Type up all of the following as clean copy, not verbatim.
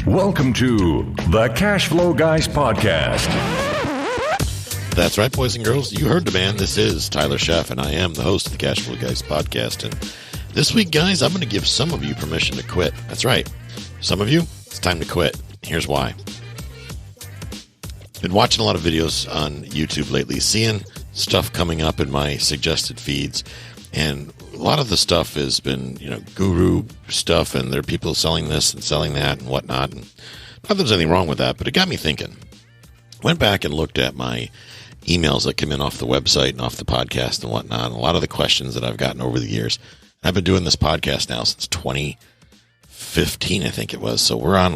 Welcome to the Cash Flow Guys podcast. That's right, boys and girls. You heard the man. This is Tyler Schaff, and I am the host of the Cash Flow Guys podcast. And this week, guys, I'm going to give some of you permission to quit. That's right. Some of you, it's time to quit. Here's why. Been watching a lot of videos on YouTube lately, seeing stuff coming up in my suggested feeds, and a lot of the stuff has been, guru stuff, and there are people selling this and selling that and whatnot. And not that there's anything wrong with that, but it got me thinking. Went back and looked at my emails that come in off the website and off the podcast and whatnot, and a lot of the questions that I've gotten over the years. I've been doing this podcast now since 2015, I think it was. So we're on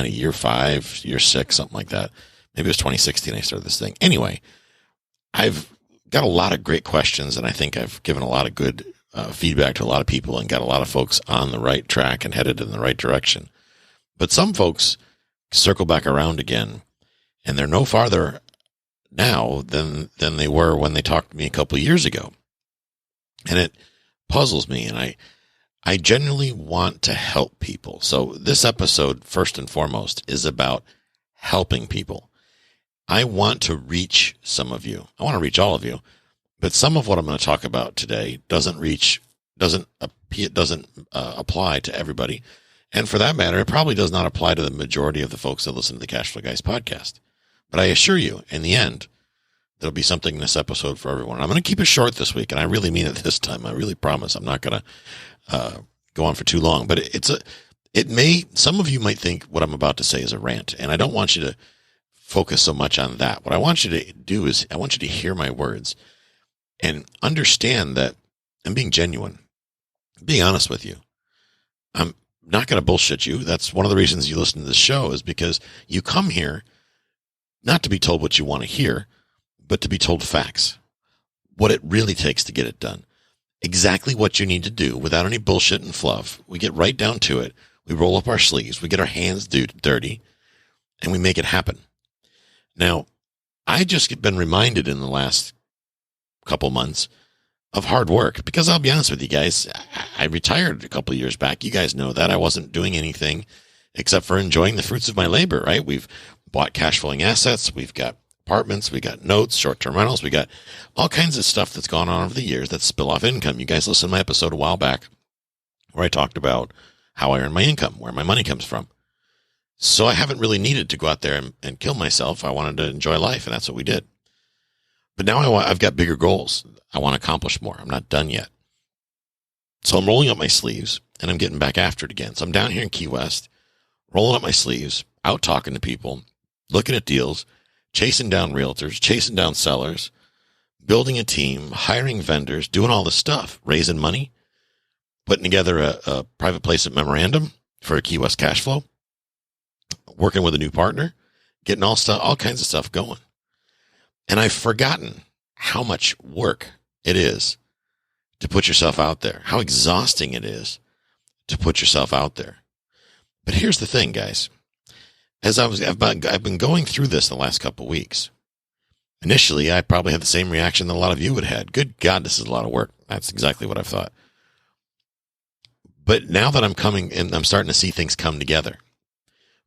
year 5, year 6, something like that. Maybe it was 2016 I started this thing. Anyway, I've got a lot of great questions, and I think I've given a lot of good feedback to a lot of people and got a lot of folks on the right track and headed in the right direction. But some folks circle back around again, and they're no farther now than they were when they talked to me a couple of years ago. And it puzzles me, and I genuinely want to help people. So this episode, first and foremost, is about helping people. I want to reach some of you. I want to reach all of you, but some of what I'm going to talk about today doesn't apply to everybody. And for that matter, it probably does not apply to the majority of the folks that listen to the Cash Flow Guys podcast. But I assure you, in the end, there'll be something in this episode for everyone. I'm going to keep it short this week, and I really mean it this time. I really promise. I'm not going to go on for too long, but some of you might think what I'm about to say is a rant, and I don't want you to focus so much on that. What I want you to do is I want you to hear my words and understand that I'm being genuine. I'm being honest with you. I'm not going to bullshit you. That's one of the reasons you listen to this show, is because you come here not to be told what you want to hear, but to be told facts, what it really takes to get it done, exactly what you need to do without any bullshit and fluff. We get right down to it. We roll up our sleeves, we get our hands dirty, and we make it happen. Now, I just been reminded in the last couple months of hard work, because I'll be honest with you guys, I retired a couple of years back. You guys know that I wasn't doing anything except for enjoying the fruits of my labor, right? We've bought cash flowing assets. We've got apartments. We got notes, short-term rentals. We got all kinds of stuff that's gone on over the years that spill off income. You guys listened to my episode a while back where I talked about how I earn my income, where my money comes from. So I haven't really needed to go out there and kill myself. I wanted to enjoy life, and that's what we did. But now I've got bigger goals. I want to accomplish more. I'm not done yet. So I'm rolling up my sleeves, and I'm getting back after it again. So I'm down here in Key West, rolling up my sleeves, out talking to people, looking at deals, chasing down realtors, chasing down sellers, building a team, hiring vendors, doing all this stuff, raising money, putting together a private placement memorandum for a Key West cash flow, working with a new partner, getting all kinds of stuff going. And I've forgotten how much work it is to put yourself out there, how exhausting it is to put yourself out there. But here's the thing, guys. I've been going through this the last couple of weeks. Initially, I probably had the same reaction that a lot of you would have had. Good God, this is a lot of work. That's exactly what I thought. But now that I'm coming and I'm starting to see things come together,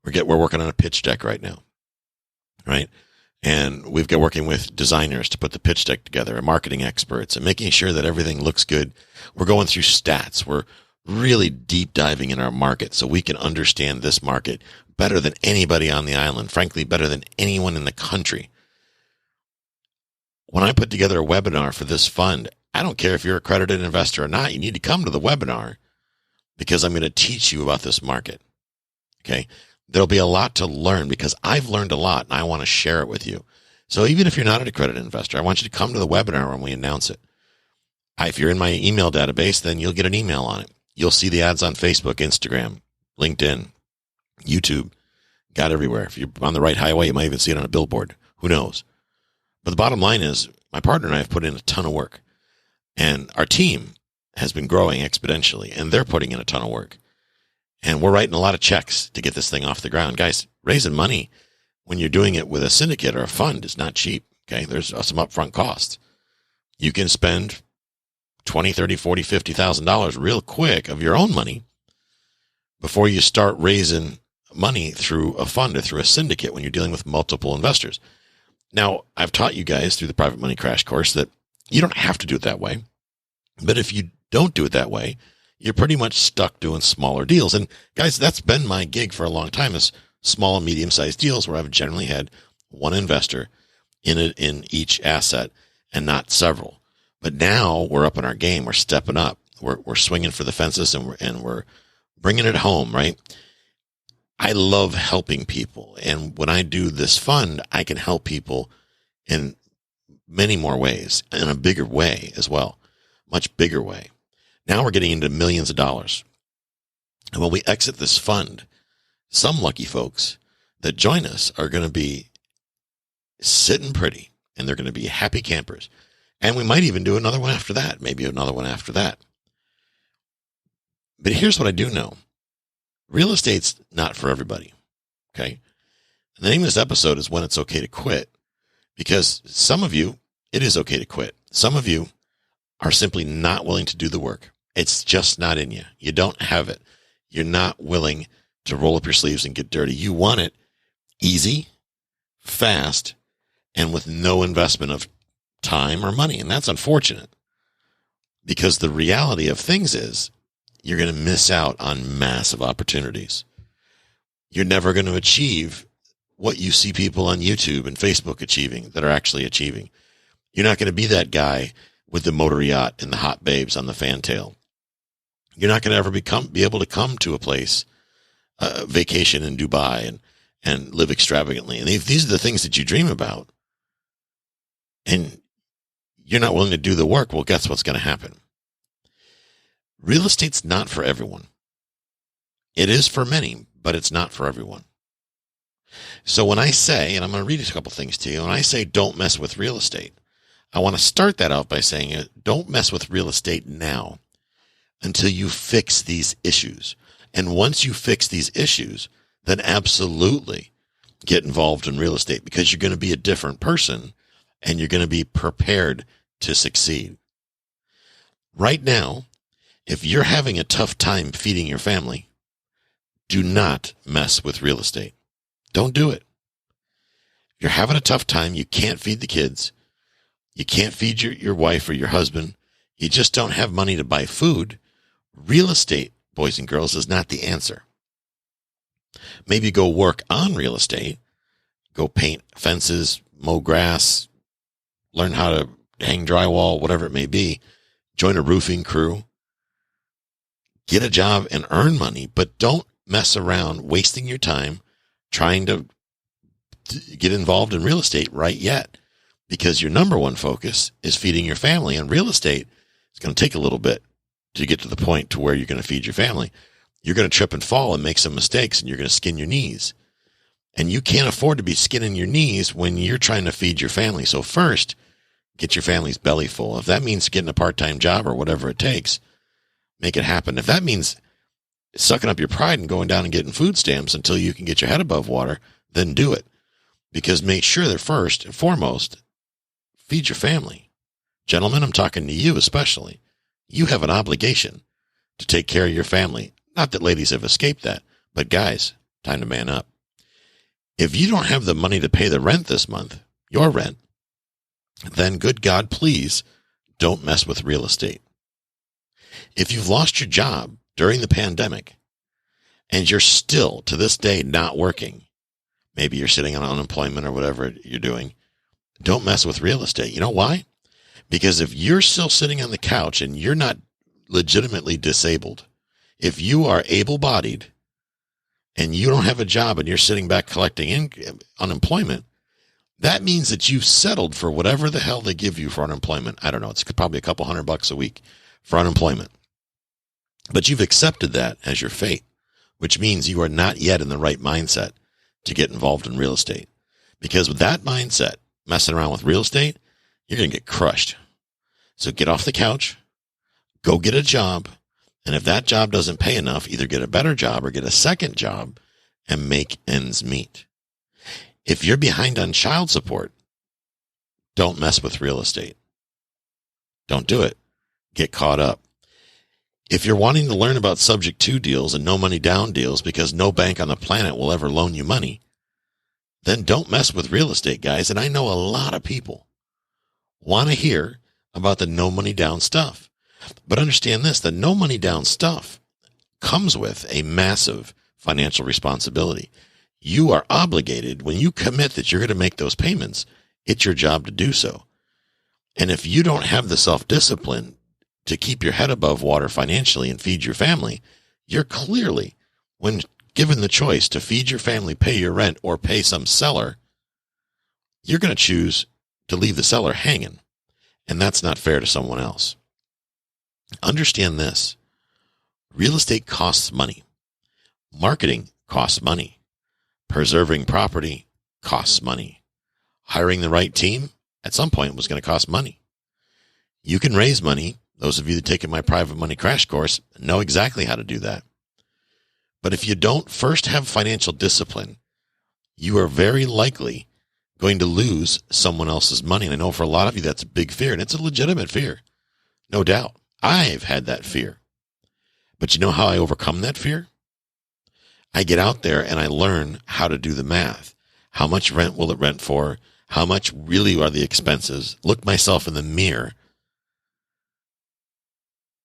we're working on a pitch deck right now, right? And we've got working with designers to put the pitch deck together, and marketing experts, and making sure that everything looks good. We're going through stats. We're really deep diving in our market so we can understand this market better than anybody on the island, frankly, better than anyone in the country. When I put together a webinar for this fund, I don't care if you're an accredited investor or not, you need to come to the webinar, because I'm going to teach you about this market. Okay. There'll be a lot to learn, because I've learned a lot and I want to share it with you. So even if you're not an accredited investor, I want you to come to the webinar when we announce it. If you're in my email database, then you'll get an email on it. You'll see the ads on Facebook, Instagram, LinkedIn, YouTube, got everywhere. If you're on the right highway, you might even see it on a billboard. Who knows? But the bottom line is, my partner and I have put in a ton of work, and our team has been growing exponentially, and they're putting in a ton of work. And we're writing a lot of checks to get this thing off the ground. Guys, raising money when you're doing it with a syndicate or a fund is not cheap. Okay. There's some upfront costs. You can spend $20, $30, $40, $50,000 real quick of your own money before you start raising money through a fund or through a syndicate when you're dealing with multiple investors. Now, I've taught you guys through the Private Money Crash Course that you don't have to do it that way. But if you don't do it that way, you're pretty much stuck doing smaller deals. And guys, that's been my gig for a long time, is small and medium-sized deals where I've generally had one investor in each asset and not several. But now we're up in our game. We're stepping up. We're swinging for the fences, and we're bringing it home, right? I love helping people. And when I do this fund, I can help people in many more ways, in a bigger way as well, much bigger way. Now we're getting into millions of dollars. And when we exit this fund, some lucky folks that join us are going to be sitting pretty, and they're going to be happy campers. And we might even do another one after that, maybe another one after that. But here's what I do know. Real estate's not for everybody, okay? And the name of this episode is When It's Okay to Quit, because some of you, it is okay to quit. Some of you are simply not willing to do the work. It's just not in you. You don't have it. You're not willing to roll up your sleeves and get dirty. You want it easy, fast, and with no investment of time or money. And that's unfortunate, because the reality of things is you're going to miss out on massive opportunities. You're never going to achieve what you see people on YouTube and Facebook achieving that are actually achieving. You're not going to be that guy with the motor yacht and the hot babes on the fantail. You're not going to ever be able to come to a place, vacation in Dubai and live extravagantly. And if these are the things that you dream about, and you're not willing to do the work, well, guess what's going to happen? Real estate's not for everyone. It is for many, but it's not for everyone. So when I say, and I'm going to read a couple things to you, when I say don't mess with real estate, I want to start that out by saying don't mess with real estate now until you fix these issues. And once you fix these issues, then absolutely get involved in real estate, because you're going to be a different person and you're going to be prepared to succeed. Right now, if you're having a tough time feeding your family, do not mess with real estate. Don't do it. If you're having a tough time, you can't feed the kids, you can't feed your wife or your husband, you just don't have money to buy food, real estate, boys and girls, is not the answer. Maybe go work on real estate, go paint fences, mow grass, learn how to hang drywall, whatever it may be, join a roofing crew, get a job and earn money, but don't mess around wasting your time trying to get involved in real estate right yet, because your number one focus is feeding your family, and real estate is going to take a little bit to get to the point to where you're going to feed your family. You're going to trip and fall and make some mistakes, and you're going to skin your knees. And you can't afford to be skinning your knees when you're trying to feed your family. So first, get your family's belly full. If that means getting a part-time job or whatever it takes, make it happen. If that means sucking up your pride and going down and getting food stamps until you can get your head above water, then do it. Because make sure that first and foremost, feed your family. Gentlemen, I'm talking to you especially. You have an obligation to take care of your family. Not that ladies have escaped that, but guys, time to man up. If you don't have the money to pay the rent this month, your rent, then good God, please don't mess with real estate. If you've lost your job during the pandemic and you're still to this day not working, maybe you're sitting on unemployment or whatever you're doing, don't mess with real estate. You know why? Because if you're still sitting on the couch and you're not legitimately disabled, if you are able-bodied and you don't have a job and you're sitting back collecting unemployment, that means that you've settled for whatever the hell they give you for unemployment. I don't know. It's probably a couple $100 a week for unemployment. But you've accepted that as your fate, which means you are not yet in the right mindset to get involved in real estate. Because with that mindset, messing around with real estate, you're going to get crushed. So get off the couch, go get a job, and if that job doesn't pay enough, either get a better job or get a second job and make ends meet. If you're behind on child support, don't mess with real estate. Don't do it. Get caught up. If you're wanting to learn about subject to deals and no money down deals because no bank on the planet will ever loan you money, then don't mess with real estate, guys. And I know a lot of people want to hear about the no money down stuff. But understand this, the no money down stuff comes with a massive financial responsibility. You are obligated when you commit that you're going to make those payments. It's your job to do so. And if you don't have the self-discipline to keep your head above water financially and feed your family, you're clearly, when given the choice to feed your family, pay your rent, or pay some seller, you're going to choose to leave the seller hanging. And that's not fair to someone else. Understand this. Real estate costs money. Marketing costs money. Preserving property costs money. Hiring the right team at some point was going to cost money. You can raise money. Those of you that taken my private money crash course know exactly how to do that. But if you don't first have financial discipline, you are very likely going to lose someone else's money. And I know for a lot of you, that's a big fear, and it's a legitimate fear. No doubt. I've had that fear. But you know how I overcome that fear? I get out there and I learn how to do the math. How much rent will it rent for? How much really are the expenses? Look myself in the mirror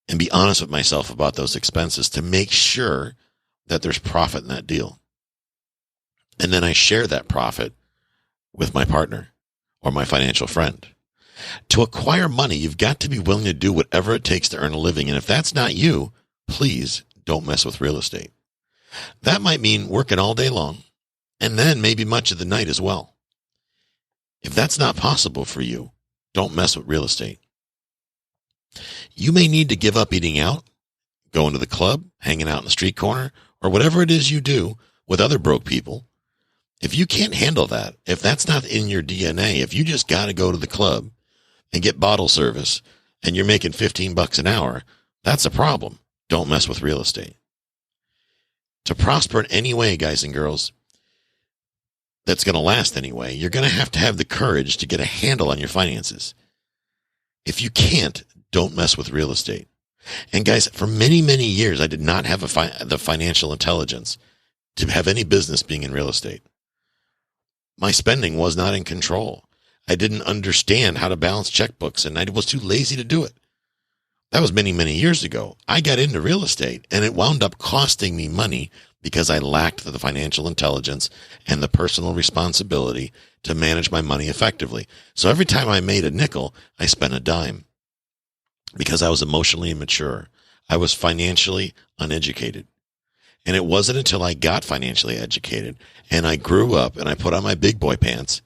and be honest with myself about those expenses to make sure that there's profit in that deal. And then I share that profit with my partner or my financial friend. To acquire money, you've got to be willing to do whatever it takes to earn a living. And if that's not you, please don't mess with real estate. That might mean working all day long and then maybe much of the night as well. If that's not possible for you, don't mess with real estate. You may need to give up eating out, going to the club, hanging out in the street corner, or whatever it is you do with other broke people. If you can't handle that, if that's not in your DNA, if you just got to go to the club and get bottle service and you're making $15 an hour, that's a problem. Don't mess with real estate. To prosper in any way, guys and girls, that's going to last anyway, you're going to have the courage to get a handle on your finances. If you can't, don't mess with real estate. And guys, for many, many years, I did not have the financial intelligence to have any business being in real estate. My spending was not in control. I didn't understand how to balance checkbooks, and I was too lazy to do it. That was many, many years ago. I got into real estate, and it wound up costing me money because I lacked the financial intelligence and the personal responsibility to manage my money effectively. So every time I made a nickel, I spent a dime because I was emotionally immature. I was financially uneducated. And it wasn't until I got financially educated and I grew up and I put on my big boy pants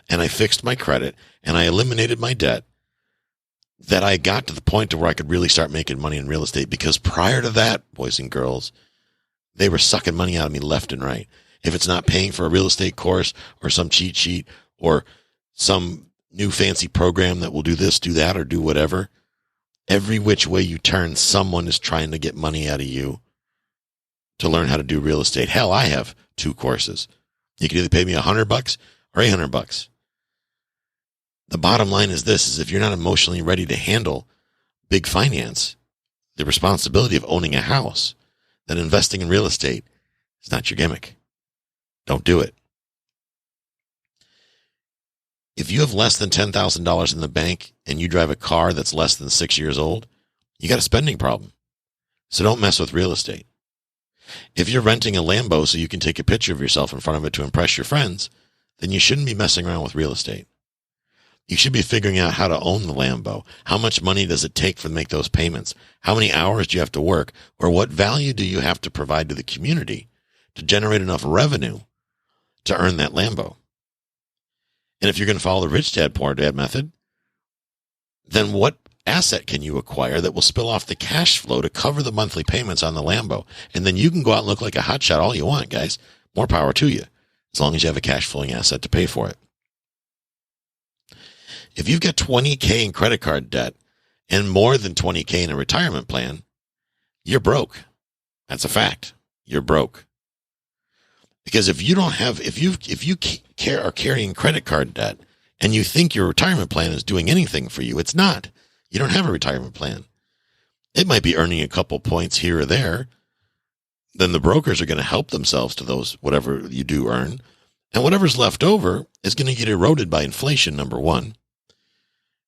and I fixed my credit and I eliminated my debt that I got to the point to where I could really start making money in real estate. Because prior to that, boys and girls, they were sucking money out of me left and right. If it's not paying for a real estate course or some cheat sheet or some new fancy program that will do this, do that, or do whatever, every which way you turn, someone is trying to get money out of you to learn how to do real estate. Hell, I have 2 courses. You can either pay me $100 or $800. The bottom line is this, is if you're not emotionally ready to handle big finance, the responsibility of owning a house, then investing in real estate is not your gimmick. Don't do it. If you have less than $10,000 in the bank and you drive a car that's less than 6 years old, you got a spending problem. So don't mess with real estate. If you're renting a Lambo so you can take a picture of yourself in front of it to impress your friends, then you shouldn't be messing around with real estate. You should be figuring out how to own the Lambo. How much money does it take to make those payments? How many hours do you have to work? Or what value do you have to provide to the community to generate enough revenue to earn that Lambo? And if you're going to follow the rich dad, poor dad method, then what asset can you acquire that will spill off the cash flow to cover the monthly payments on the Lambo? And then you can go out and look like a hotshot all you want, guys. More power to you, as long as you have a cash flowing asset to pay for it. If you've got $20K in credit card debt and more than $20K in a retirement plan, you're broke. That's a fact. You're broke. Because if you are carrying credit card debt and you think your retirement plan is doing anything for you, it's not. You don't have a retirement plan. It might be earning a couple points here or there. Then the brokers are going to help themselves to those, whatever you do earn. And whatever's left over is going to get eroded by inflation, number one.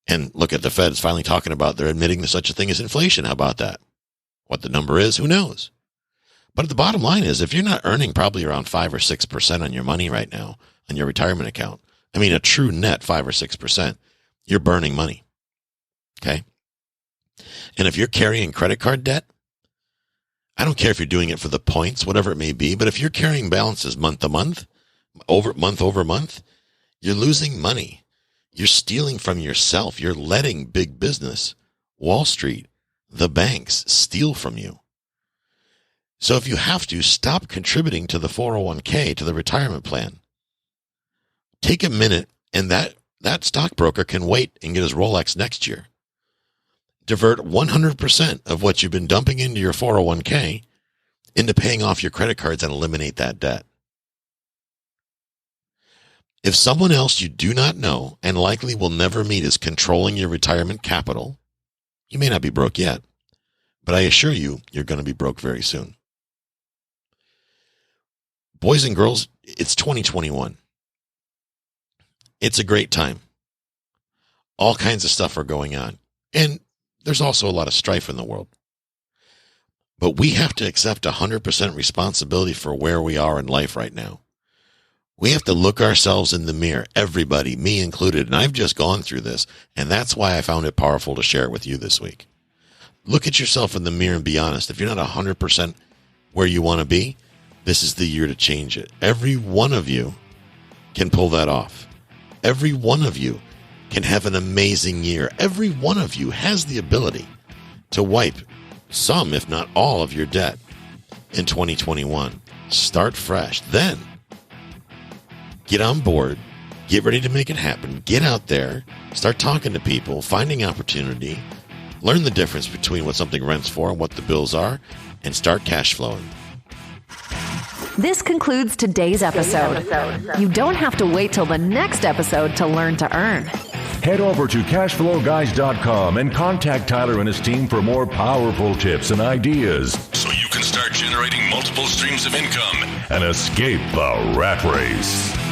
And look at the Fed's finally talking about they're admitting there's such a thing as inflation. How about that? What the number is, who knows? But the bottom line is, if you're not earning probably around 5 or 6% on your money right now, on your retirement account, I mean a true net 5 or 6%, you're burning money. Okay? And if you're carrying credit card debt, I don't care if you're doing it for the points, whatever it may be, but if you're carrying balances month to month, over month, you're losing money. You're stealing from yourself. You're letting big business, Wall Street, the banks steal from you. So if you have to, stop contributing to the 401k, to the retirement plan. Take a minute, and that stockbroker can wait and get his Rolex next year. Divert 100% of what you've been dumping into your 401k into paying off your credit cards and eliminate that debt. If someone else you do not know and likely will never meet is controlling your retirement capital, you may not be broke yet, but I assure you, you're going to be broke very soon. Boys and girls, it's 2021. It's a great time. All kinds of stuff are going on. And there's also a lot of strife in the world. But we have to accept 100% responsibility for where we are in life right now. We have to look ourselves in the mirror, everybody, me included, and I've just gone through this, and that's why I found it powerful to share it with you this week. Look at yourself in the mirror and be honest. If you're not 100% where you want to be, this is the year to change it. Every one of you can pull that off. Every one of you can have an amazing year. Every one of you has the ability to wipe some, if not all, of your debt in 2021. Start fresh. Then get on board, get ready to make it happen, get out there, start talking to people, finding opportunity, learn the difference between what something rents for and what the bills are, and start cash flowing. This concludes today's episode. You don't have to wait till the next episode to learn to earn. Head over to cashflowguys.com and contact Tyler and his team for more powerful tips and ideas so you can start generating multiple streams of income and escape the rat race.